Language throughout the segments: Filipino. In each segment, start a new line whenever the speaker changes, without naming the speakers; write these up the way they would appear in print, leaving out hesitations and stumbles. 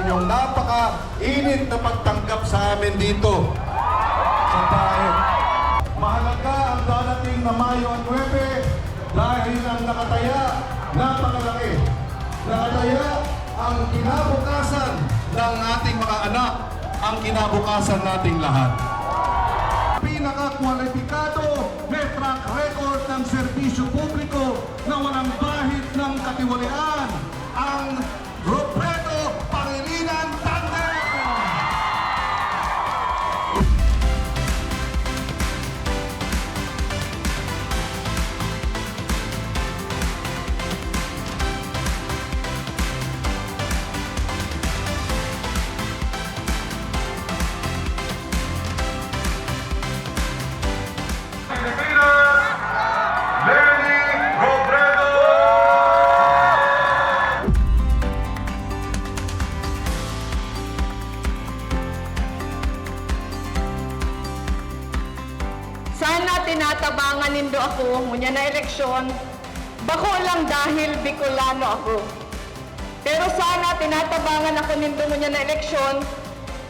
yung napaka-init na pagtanggap sa amin dito sa bahay. Mahalaga ang darating na Mayo at 9 dahil ang nakataya, napakalaki. Nakataya ang kinabukasan ng ating mga anak, ang kinabukasan nating lahat. Pinaka-kwalipikado, may track record ng serbisyo publiko na walang bahid ng katiwalian, ang Robredo Pangilinan Tandem!
Sana tinatabangan nindo ako ngunya na eleksyon, bako lang dahil Bicolano ako. Pero sana tinatabangan ako nindo ngunya na eleksyon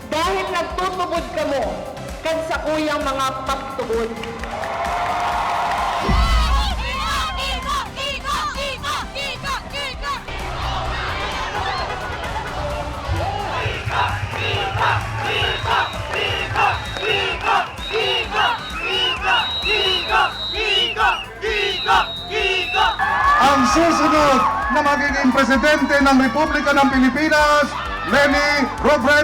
dahil nagtutubod kamo kan sa kuyang mga pagtubod.
Ang susunod na magiging presidente ng Republika ng Pilipinas, Leni Robredo.